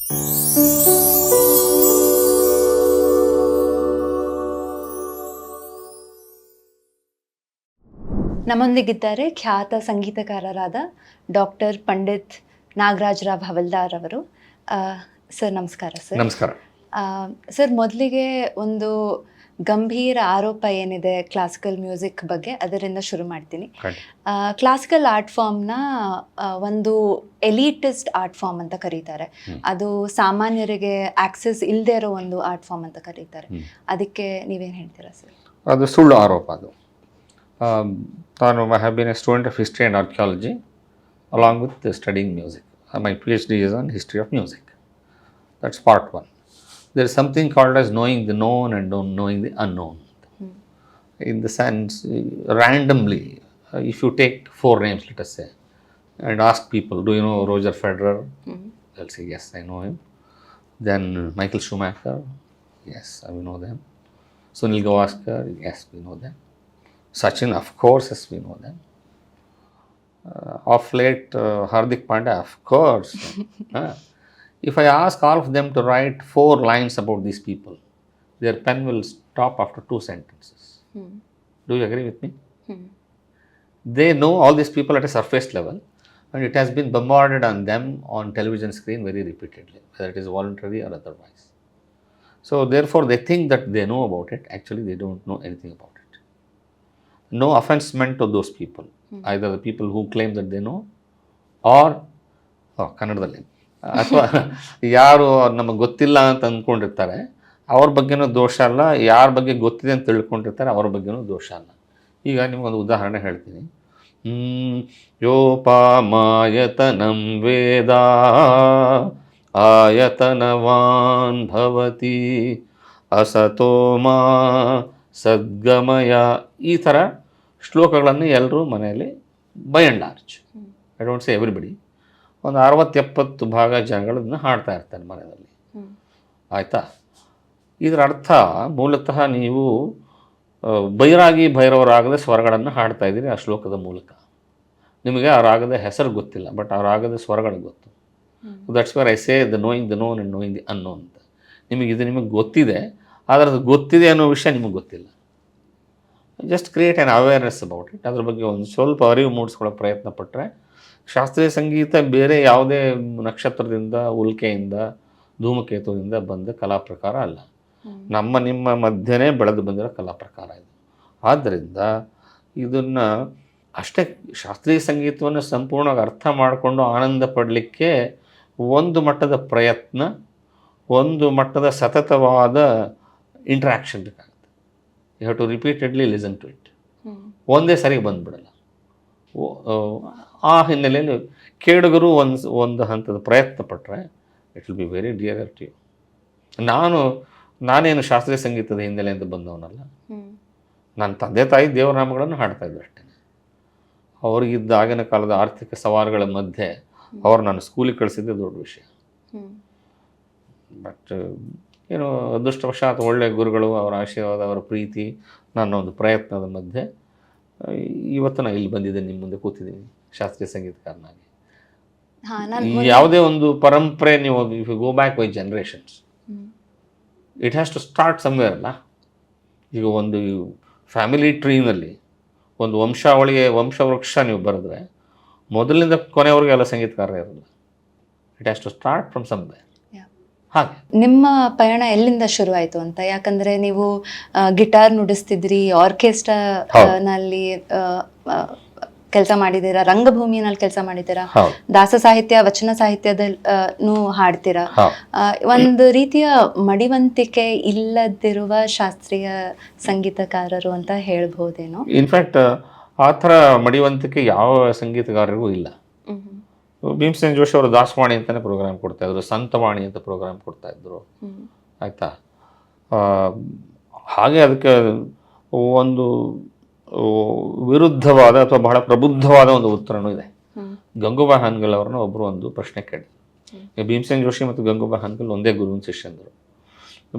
ನಮ್ಮೊಂದಿಗಿದ್ದಾರೆ ಖ್ಯಾತ ಸಂಗೀತಕಾರರಾದ ಡಾಕ್ಟರ್ ಪಂಡಿತ್ ನಾಗರಾಜ್ ರಾವ್ ಹವಲ್ದಾರ್ ಅವರು. ಸರ್ ನಮಸ್ಕಾರ. ಸರ್ ನಮಸ್ಕಾರ. ಸರ್, ಮೊದಲಿಗೆ ಒಂದು ಗಂಭೀರ ಆರೋಪ ಏನಿದೆ ಕ್ಲಾಸಿಕಲ್ ಮ್ಯೂಸಿಕ್ ಬಗ್ಗೆ, ಅದರಿಂದ ಶುರು ಮಾಡ್ತೀನಿ. ಕ್ಲಾಸಿಕಲ್ ಆರ್ಟ್ ಫಾರ್ಮ್ನ ಒಂದು ಎಲಿಟಿಸ್ಟ್ ಆರ್ಟ್ ಫಾರ್ಮ್ ಅಂತ ಕರೀತಾರೆ. ಅದು ಸಾಮಾನ್ಯರಿಗೆ ಆಕ್ಸೆಸ್ ಇಲ್ಲದೆ ಇರೋ ಒಂದು ಆರ್ಟ್ ಫಾರ್ಮ್ ಅಂತ ಕರೀತಾರೆ. ಅದಕ್ಕೆ ನೀವೇನು ಹೇಳ್ತೀರಾ ಸರ್? ಅದು ಸುಳ್ಳು ಆರೋಪ. ಅದು ನಾನು I have been a student of history and archaeology along with studying music. My PhD is on history of music. That's part one. There is something called as knowing the known and knowing the unknown. In the sense, randomly, if you take 4 names, let us say, and ask people, do you know Roger Federer? They'll say, yes, I know him. Then Michael Schumacher, yes, we know them. Sunil Gavaskar, yes, we know them. Sachin, of course, yes, we know them. Of late, Hardik Pandya, of course. If I ask all of them to write 4 lines about these people, their pen will stop after 2 sentences. Do you agree with me? They know all these people at a surface level, and it has been bombarded on them on television screen very repeatedly, whether it is voluntary or otherwise. So therefore they think that they know about it. Actually, they don't know anything about it. No offense meant to those people, either the people who claim that they know or ಕನ್ನಡದಲ್ಲಿ ಅಥವಾ ಯಾರು ನಮಗೆ ಗೊತ್ತಿಲ್ಲ ಅಂತ ಅಂದ್ಕೊಂಡಿರ್ತಾರೆ ಅವ್ರ ಬಗ್ಗೆನೂ ದೋಷ ಅಲ್ಲ, ಯಾರ ಬಗ್ಗೆ ಗೊತ್ತಿದೆ ಅಂತ ತಿಳ್ಕೊಂಡಿರ್ತಾರೆ ಅವ್ರ ಬಗ್ಗೆನೂ ದೋಷ ಅಲ್ಲ. ಈಗ ನಿಮಗೊಂದು ಉದಾಹರಣೆ ಹೇಳ್ತೀನಿ. ಯೋಪಾಮಾಯತನಂ ವೇದ ಆಯತನವಾನ್ ಭವತಿ ಅಸತೋ ಮಾ ಸದ್ಗಮಯ, ಈ ಥರ ಶ್ಲೋಕಗಳನ್ನು ಎಲ್ಲರೂ ಮನೆಯಲ್ಲಿ by and large, I don't say everybody, ಒಂದು 60-70 ಭಾಗ ಜನಗಳನ್ನ ಹಾಡ್ತಾ ಇರ್ತಾರೆ ಮನೆಯಲ್ಲಿ. ಆಯಿತಾ? ಇದರ ಅರ್ಥ ಮೂಲತಃ ನೀವು ಬೈರಾಗಿ ಭೈರವರಾಗದ ಸ್ವರಗಳನ್ನು ಹಾಡ್ತಾ ಇದ್ದೀರಿ ಆ ಶ್ಲೋಕದ ಮೂಲಕ. ನಿಮಗೆ ಆ ರಾಗದ ಹೆಸರು ಗೊತ್ತಿಲ್ಲ, ಬಟ್ ಆ ರಾಗದ ಸ್ವರಗಳು ಗೊತ್ತು. That's where I say the knowing the non and knowing the unknown ಅಂತ. ನಿಮಗೆ ಗೊತ್ತಿದೆ, ಆದರೆ ಅದು ಗೊತ್ತಿದೆ ಅನ್ನೋ ವಿಷಯ ನಿಮಗೆ ಗೊತ್ತಿಲ್ಲ. Just create an awareness about it. ಅದ್ರ ಬಗ್ಗೆ ಒಂದು ಸ್ವಲ್ಪ ಅರಿವು ಮೂಡಿಸ್ಕೊಳ್ಳೋ ಪ್ರಯತ್ನ ಪಟ್ಟರೆ, ಶಾಸ್ತ್ರೀಯ ಸಂಗೀತ ಬೇರೆ ಯಾವುದೇ ನಕ್ಷತ್ರದಿಂದ, ಉಲ್ಕೆಯಿಂದ, ಧೂಮಕೇತುವಿಂದ ಬಂದ ಕಲಾ ಪ್ರಕಾರ ಅಲ್ಲ. ನಿಮ್ಮ ಮಧ್ಯೆನೇ ಬೆಳೆದು ಬಂದಿರೋ ಕಲಾ ಪ್ರಕಾರ ಇದು. ಆದ್ದರಿಂದ ಇದನ್ನು ಅಷ್ಟೇ ಶಾಸ್ತ್ರೀಯ ಸಂಗೀತವನ್ನು ಸಂಪೂರ್ಣವಾಗಿ ಅರ್ಥ ಮಾಡಿಕೊಂಡು ಆನಂದ ಪಡಲಿಕ್ಕೆ ಒಂದು ಮಟ್ಟದ ಪ್ರಯತ್ನ, ಒಂದು ಮಟ್ಟದ ಸತತವಾದ ಇಂಟ್ರ್ಯಾಕ್ಷನ್ ಬೇಕಾಗುತ್ತೆ. You have to repeatedly listen to it. ಒಂದೇ ಸರಿಗೆ ಬಂದುಬಿಡಲ್ಲ. ಆ ಹಿನ್ನೆಲೆಯಲ್ಲಿ ಕೇಳುಗರು ಒಂದು ಹಂತದ ಪ್ರಯತ್ನ ಪಟ್ಟರೆ it will be very dear to you. ನಾನೇನು ಶಾಸ್ತ್ರೀಯ ಸಂಗೀತದ ಹಿನ್ನೆಲೆಯಿಂದ ಬಂದವನಲ್ಲ. ನನ್ನ ತಂದೆ ತಾಯಿ ದೇವರಾಮಗಳನ್ನು ಹಾಡ್ತಾ ಇದ್ರು ಅಷ್ಟೇ. ಅವ್ರಿಗಿದ್ದ ಆಗಿನ ಕಾಲದ ಆರ್ಥಿಕ ಸವಾಲುಗಳ ಮಧ್ಯೆ ಅವ್ರು ನಾನು ಸ್ಕೂಲಿಗೆ ಕಳಿಸಿದ್ದೆ ದೊಡ್ಡ ವಿಷಯ. ಬಟ್ ಏನು ಅದೃಷ್ಟವಶಾತ್ ಒಳ್ಳೆಯ ಗುರುಗಳು, ಅವರ ಆಶೀರ್ವಾದ, ಅವರ ಪ್ರೀತಿ, ನನ್ನ ಒಂದು ಪ್ರಯತ್ನದ ಮಧ್ಯೆ ಇವತ್ತು ನಾನು ಇಲ್ಲಿ ಬಂದಿದ್ದೇನೆ, ನಿಮ್ಮ ಮುಂದೆ ಕೂತಿದ್ದೀನಿ ಶಾಸ್ತ್ರೀಯ ಸಂಗೀತಕಾರನಾಗಿ. ಯಾವುದೇ ಒಂದು ಪರಂಪರೆ ನೀವು if you go back by generations, it has to start somewhere ಅಲ್ಲ. ಈಗ ಒಂದು ಫ್ಯಾಮಿಲಿ ಟ್ರೀನಲ್ಲಿ ಒಂದು ವಂಶವೃಕ್ಷ ನೀವು ಬರೆದ್ರೆ ಮೊದಲಿನಿಂದ ಕೊನೆವರೆಗೂ ಎಲ್ಲ ಸಂಗೀತಕಾರ ಇರಲ್ಲ. It has to start from somewhere. ಹಾಗೆ ನಿಮ್ಮ ಪಯಣ ಎಲ್ಲಿಂದ ಶುರು ಆಯಿತು ಅಂತ? ಯಾಕಂದರೆ ನೀವು ಗಿಟಾರ್ ನುಡಿಸ್ತಿದ್ರಿ, ಆರ್ಕೆಸ್ಟ್ರಾನಲ್ಲಿ ಕೆಲಸ ಮಾಡಿದ್ದೀರಾ, ರಂಗಭೂಮಿನಲ್ಲಿ ಕೆಲಸ ಮಾಡಿದ್ದೀರಾ, ದಾಸ ಸಾಹಿತ್ಯ, ವಚನ ಸಾಹಿತ್ಯದಲ್ಲೂ ಹಾಡ್ತೀರಾ. ಒಂದು ರೀತಿಯ ಮಡಿವಂತಿಕೆ ಇಲ್ಲದಿರುವ ಶಾಸ್ತ್ರೀಯ ಸಂಗೀತಕಾರರು ಅಂತ ಹೇಳ್ಬೋದೇನೋ? ಇನ್ಫ್ಯಾಕ್ಟ್ ಆ ಥರ ಮಡಿವಂತಿಕೆ ಯಾವ ಸಂಗೀತಗಾರರಿಗೂ ಇಲ್ಲ. ಭೀಮಸೇನ್ ಜೋಶಿ ಅವರು ದಾಸವಾಣಿ ಅಂತಲೇ ಪ್ರೋಗ್ರಾಮ್ ಕೊಡ್ತಾಯಿದ್ರು, ಸಂತವಾಣಿ ಅಂತ ಪ್ರೋಗ್ರಾಮ್ ಕೊಡ್ತಾಯಿದ್ರು. ಆಯಿತಾ? ಹಾಗೆ ಅದಕ್ಕೆ ಒಂದು ವಿರುದ್ಧವಾದ ಅಥವಾ ಬಹಳ ಪ್ರಬುದ್ಧವಾದ ಒಂದು ಉತ್ತರನೂ ಇದೆ. ಗಂಗೂಬಾ ಹಾನ್ಗಲ್ ಅವ್ರನ್ನ ಒಬ್ಬರು ಒಂದು ಪ್ರಶ್ನೆ ಕೇಳಿದ್ರು. ಭೀಮಸೇನ್ ಜೋಶಿ ಮತ್ತು ಗಂಗೂಬಾ ಹಾನ್ಗಲ್ ಒಂದೇ ಗುರುವಿನ ಶಿಷ್ಯಂದರು.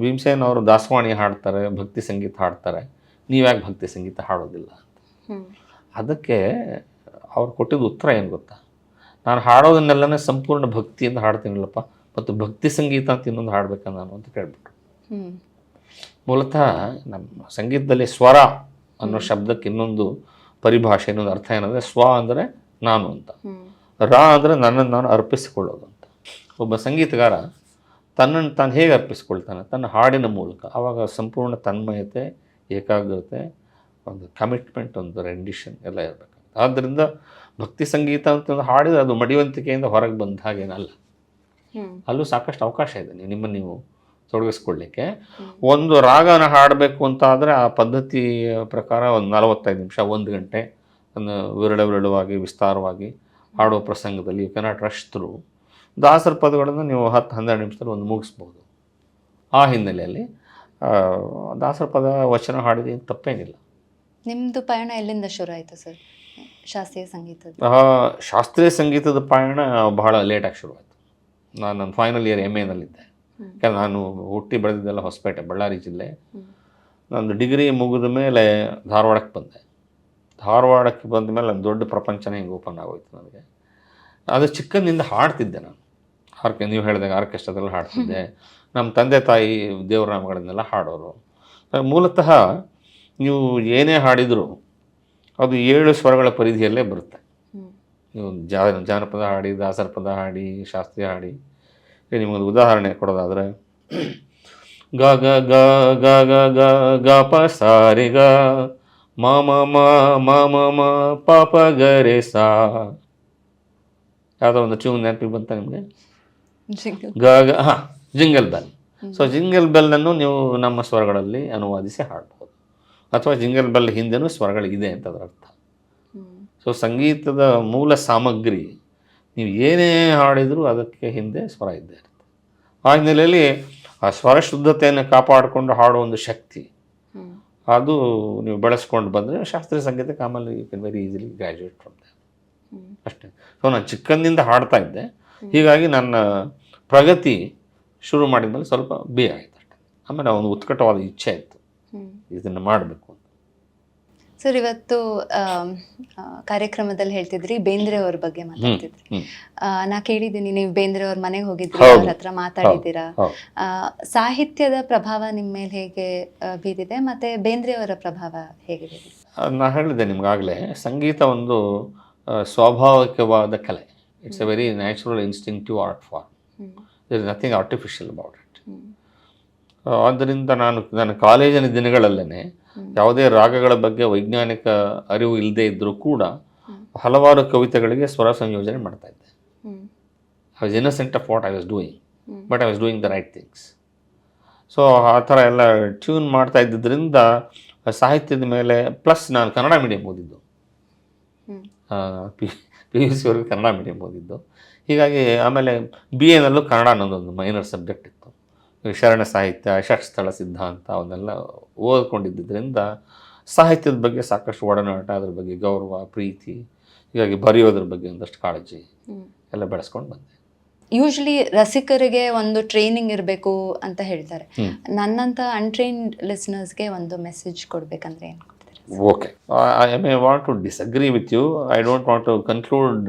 ಭೀಮಸೇನ್ ಅವರು ದಾಸವಾಣಿ ಹಾಡ್ತಾರೆ, ಭಕ್ತಿ ಸಂಗೀತ ಹಾಡ್ತಾರೆ, ನೀವ್ಯಾಕೆ ಭಕ್ತಿ ಸಂಗೀತ ಹಾಡೋದಿಲ್ಲ ಅಂತ. ಅದಕ್ಕೆ ಅವ್ರು ಕೊಟ್ಟಿದ್ದು ಉತ್ತರ ಏನು ಗೊತ್ತಾ? ನಾನು ಹಾಡೋದನ್ನೆಲ್ಲನೇ ಸಂಪೂರ್ಣ ಭಕ್ತಿಯಿಂದ ಹಾಡ್ತೀನಲ್ಲಪ್ಪ, ಮತ್ತು ಭಕ್ತಿ ಸಂಗೀತ ಅಂತ ಇನ್ನೊಂದು ಹಾಡಬೇಕಾ ನಾನು ಅಂತ ಕೇಳ್ಬಿಟ್ರು. ಹ್ಮ್ ಮೂಲತಃ ನಮ್ಮ ಸಂಗೀತದಲ್ಲಿ ಸ್ವರ ಅನ್ನೋ ಶಬ್ದಕ್ಕೆ ಇನ್ನೊಂದು ಪರಿಭಾಷೆ, ಇನ್ನೊಂದು ಅರ್ಥ ಏನಂದರೆ ಸ್ವ ಅಂದರೆ ನಾನು ಅಂತ, ಹ್ಮ್ ರಾ ಅಂದರೆ ನನ್ನನ್ನು ನಾನು ಅರ್ಪಿಸಿಕೊಳ್ಳೋದು ಅಂತ. ಒಬ್ಬ ಸಂಗೀತಗಾರ ತನ್ನನ್ನು ತಾನು ಹೇಗೆ ಅರ್ಪಿಸ್ಕೊಳ್ತಾನೆ? ತನ್ನ ಹಾಡಿನ ಮೂಲಕ. ಆವಾಗ ಸಂಪೂರ್ಣ ತನ್ಮಯತೆ, ಏಕಾಗ್ರತೆ, ಒಂದು ಕಮಿಟ್ಮೆಂಟ್, ಒಂದು ರೆಂಡಿಷನ್ ಎಲ್ಲ ಇರಬೇಕು. ಆದ್ದರಿಂದ ಭಕ್ತಿ ಸಂಗೀತ ಅಂತ ಹಾಡಿದರೆ ಅದು ಮಡಿವಂತಿಕೆಯಿಂದ ಹೊರಗೆ ಬಂದ ಹಾಗೇನಲ್ಲ. ಹ್ಮ್ ಅಲ್ಲೂ ಸಾಕಷ್ಟು ಅವಕಾಶ ಇದೆ ನಿಮ್ಮನ್ನು ನೀವು ತೊಡಗಿಸ್ಕೊಳ್ಳಿಕ್ಕೆ. ಒಂದು ರಾಗನ ಹಾಡಬೇಕು ಅಂತ ಆದರೆ ಆ ಪದ್ಧತಿಯ ಪ್ರಕಾರ ಒಂದು 45 ನಿಮಿಷ, 1 ಗಂಟೆ ಒಂದು ವಿರಳವಾಗಿ ವಿಸ್ತಾರವಾಗಿ ಹಾಡೋ ಪ್ರಸಂಗದಲ್ಲಿ ಯು ಕೆನಾಟ್ ರಶ್ ಥ್ರೂ. ದಾಸರ ಪದಗಳನ್ನು ನೀವು 10-12 ನಿಮಿಷದಲ್ಲಿ ಒಂದು ಮುಗಿಸ್ಬೋದು. ಆ ಹಿನ್ನೆಲೆಯಲ್ಲಿ ದಾಸರ ಪದ ವಚನ ಹಾಡಿದ್ರೆ ತಪ್ಪೇನಿಲ್ಲ. ನಿಮ್ದು ಪಯಣ ಎಲ್ಲಿಂದ ಶುರು ಆಯ್ತು ಸರ್ ಶಾಸ್ತ್ರೀಯ ಸಂಗೀತದ? ಶಾಸ್ತ್ರೀಯ ಸಂಗೀತದ ಪಯಣ ಬಹಳ ಲೇಟಾಗಿ ಶುರುವಾಯಿತು. ನನ್ನ ಫೈನಲ್ ಇಯರ್ MA-ನಲ್ಲಿದ್ದೆ. ಯಾಕಂದ್ರೆ ನಾನು ಹುಟ್ಟಿ ಬೆಳೆದಿದ್ದೆಲ್ಲ ಹೊಸಪೇಟೆ, ಬಳ್ಳಾರಿ ಜಿಲ್ಲೆ. ನಂದು ಡಿಗ್ರಿ ಮುಗಿದ ಮೇಲೆ ಧಾರವಾಡಕ್ಕೆ ಬಂದೆ. ಧಾರವಾಡಕ್ಕೆ ಬಂದ ಮೇಲೆ ಒಂದು ದೊಡ್ಡ ಪ್ರಪಂಚನೇ ಹಿಂಗೆ ಓಪನ್ ಆಗೋಯ್ತು ನನಗೆ. ಅದು ಚಿಕ್ಕಂದಿಂದ ಹಾಡ್ತಿದ್ದೆ ನಾನು. ನೀವು ಹೇಳಿದಾಗ ಆರ್ಕೆಸ್ಟ್ರಾದಲ್ಲಿ ಹಾಡ್ತಿದ್ದೆ. ನಮ್ಮ ತಂದೆ ತಾಯಿ ದೇವರ ನಾಮಗಳನ್ನೆಲ್ಲ ಹಾಡೋರು. ಮೂಲತಃ ನೀವು ಏನೇ ಹಾಡಿದರೂ ಅದು 7 ಸ್ವರಗಳ ಪರಿಧಿಯಲ್ಲೇ ಬರುತ್ತೆ. ನೀವು ಜಾನಪದ ಹಾಡಿ, ದಾಸರ ಪದ ಹಾಡಿ, ಶಾಸ್ತ್ರೀಯ ಹಾಡಿ. ನಿಮಗೊಂದು ಉದಾಹರಣೆ ಕೊಡೋದಾದರೆ ಗ ಗ ಗ ಗ ಗ ಗ ಗ ಪ ಸ ರೆ ಗ ಮ ಮ ಮ ಮ ಮ ಮ ಪ ಪ ಗ ರೆ ಸಾ. ಯಾವುದೋ ಒಂದು ಟ್ಯೂನ್ ನೆನಪಿಗೆ ಬಂತ ನಿಮಗೆ? ಗ ಗ ಹಾಂ, ಜಿಂಗಲ್ ಬೆಲ್. ಸೊ ಜಿಂಗಲ್ ಬೆಲ್ಲನ್ನು ನೀವು ನಮ್ಮ ಸ್ವರಗಳಲ್ಲಿ ಅನುವಾದಿಸಿ ಹಾಡ್ಬೋದು, ಅಥವಾ ಜಿಂಗಲ್ ಬೆಲ್ ಹಿಂದೆನೂ ಸ್ವರಗಳಿದೆ ಅಂತ ಅದರ ಅರ್ಥ. ಸೊ ಸಂಗೀತದ ಮೂಲ ಸಾಮಗ್ರಿ ನೀವು ಏನೇ ಹಾಡಿದರೂ ಅದಕ್ಕೆ ಹಿಂದೆ ಸ್ವರ ಇದ್ದೇ ಇರುತ್ತೆ. ಆ ಹಿನ್ನೆಲೆಯಲ್ಲಿ ಆ ಸ್ವರ ಶುದ್ಧತೆಯನ್ನು ಕಾಪಾಡಿಕೊಂಡು ಹಾಡೋ ಒಂದು ಶಕ್ತಿ, ಅದು ನೀವು ಬೆಳೆಸ್ಕೊಂಡು ಬಂದರೆ ಶಾಸ್ತ್ರೀಯ ಸಂಗೀತಕ್ಕೆ ಆಮೇಲೆ you can very easily graduate from that. ಅಷ್ಟೇ. ಸೊ ನಾನು ಚಿಕ್ಕಂದಿಂದ ಹಾಡ್ತಾ ಇದ್ದೆ. ಹೀಗಾಗಿ ನನ್ನ ಪ್ರಗತಿ ಶುರು ಮಾಡಿದ ಮೇಲೆ ಸ್ವಲ್ಪ ಬೇಗ ಆಯಿತು ಅಷ್ಟೇ. ಆಮೇಲೆ ಒಂದು ಉತ್ಕಟವಾದ ಇಚ್ಛೆ ಇತ್ತು ಇದನ್ನು ಮಾಡಬೇಕು ಅಂತ. ಸರ್, ಇವತ್ತು ಕಾರ್ಯಕ್ರಮದಲ್ಲಿ ಹೇಳ್ತಿದ್ರಿ ಬೇಂದ್ರೆ ಅವ್ರ ಬಗ್ಗೆ ಮಾತಾಡ್ತಿದ್ರಿ. ನಾ ಕೇಳಿದ್ದೀನಿ ನೀವು ಬೇಂದ್ರೆ ಅವ್ರ ಮನೆಗೆ ಹೋಗಿದ್ರಿ, ಅವ್ರ ಹತ್ರ ಮಾತಾಡಿದ್ದೀರಾ. ಸಾಹಿತ್ಯದ ಪ್ರಭಾವ ನಿಮ್ಮ ಮೇಲೆ ಹೇಗೆ ಬೀರಿದೆ, ಮತ್ತೆ ಬೇಂದ್ರೆ ಅವರ ಪ್ರಭಾವ ಹೇಗೆ ಬೀರಿದೆ? ನಾ ಹೇಳಿದೆ ನಿಮ್ಗಾಗಲೇ, ಸಂಗೀತ ಒಂದು ಸ್ವಾಭಾವಿಕವಾದ ಕಲೆ. It's a very natural instinctive art form. There is nothing artificial about it. ಆದ್ದರಿಂದ ನನ್ನ ಕಾಲೇಜಿನ ದಿನಗಳಲ್ಲೇ ಯಾವುದೇ ರಾಗಗಳ ಬಗ್ಗೆ ವೈಜ್ಞಾನಿಕ ಅರಿವು ಇಲ್ಲದೆ ಇದ್ದರೂ ಕೂಡ ಹಲವಾರು ಕವಿತೆಗಳಿಗೆ ಸ್ವರ ಸಂಯೋಜನೆ ಮಾಡ್ತಾ ಇದ್ದೆ. I was innocent of what I was doing, but I was doing the right things. So ಆ ಥರ ಎಲ್ಲ ಟ್ಯೂನ್ ಮಾಡ್ತಾ ಇದ್ದಿದ್ದರಿಂದ ಸಾಹಿತ್ಯದ ಮೇಲೆ, ಪ್ಲಸ್ ನಾನು ಕನ್ನಡ ಮೀಡಿಯಂ ಓದಿದ್ದು, PUC ವರೆಗೂ ಕನ್ನಡ ಮೀಡಿಯಂ ಓದಿದ್ದು. ಹೀಗಾಗಿ ಆಮೇಲೆ BA-ನಲ್ಲೂ ಕನ್ನಡ ಅನ್ನೋದೊಂದು ಮೈನರ್ ಸಬ್ಜೆಕ್ಟ್ ಇತ್ತು. ಶರಣ ಸಾಹಿತ್ಯ, ಷಟ್ಸ್ಥಳ ಸಿದ್ಧಾಂತ ಅವನ್ನೆಲ್ಲ ಓದ್ಕೊಂಡಿದ್ದರಿಂದ ಸಾಹಿತ್ಯದ ಬಗ್ಗೆ ಸಾಕಷ್ಟು ಒಡನಾಟ, ಅದ್ರ ಬಗ್ಗೆ ಗೌರವ, ಪ್ರೀತಿ, ಹೀಗಾಗಿ ಬರೆಯೋದ್ರ ಬಗ್ಗೆ ಒಂದಷ್ಟು ಕಾಳಜಿ ಎಲ್ಲ ಬೆಳೆಸ್ಕೊಂಡು ಬಂದೆ. ಯೂಶ್ವಲಿ ರಸಿಕರಿಗೆ ಒಂದು ಟ್ರೈನಿಂಗ್ ಇರಬೇಕು ಅಂತ ಹೇಳ್ತಾರೆ. ನನ್ನಂಥ ಅನ್ಟ್ರೈನ್ಡ್ ಲಿಸನರ್ಸ್ಗೆ ಒಂದು ಮೆಸೇಜ್ ಕೊಡ್ಬೇಕಂದ್ರೆ ಏನು ಕೊಡ್ತಾರೆ? Okay, I may want to disagree with you. I don't want to conclude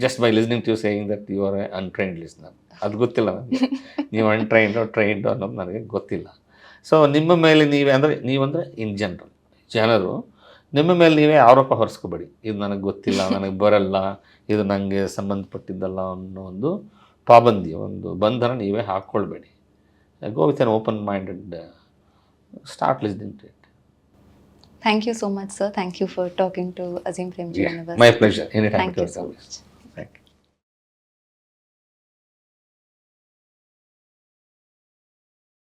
just by listening to saying that you are a untrained listener. ಅದು ಗೊತ್ತಿಲ್ಲ ನನಗೆ, ನೀವು ಟ್ರೈನ್ಡ್ ಅನ್ನೋದು ನನಗೆ ಗೊತ್ತಿಲ್ಲ. ಸೊ ನಿಮ್ಮ ಮೇಲೆ ನೀವಂದರೆ ಇನ್ ಜನರು ನಿಮ್ಮ ಮೇಲೆ ನೀವೇ ಆರೋಪ ಹೊರಿಸ್ಕೋಬೇಡಿ. ಇದು ನನಗೆ ಗೊತ್ತಿಲ್ಲ, ನನಗೆ ಬರಲ್ಲ, ಇದು ನನಗೆ ಸಂಬಂಧಪಟ್ಟಿದ್ದಲ್ಲ ಅನ್ನೋ ಒಂದು ಪಾಬಂದಿ, ಒಂದು ಬಂಧನ ನೀವೇ ಹಾಕ್ಕೊಳ್ಬೇಡಿ. Go with an open minded, start listening to it. Thank you so much, sir. Thank you for talking to Azim Premji University. My pleasure. Anytime. Thank you so much.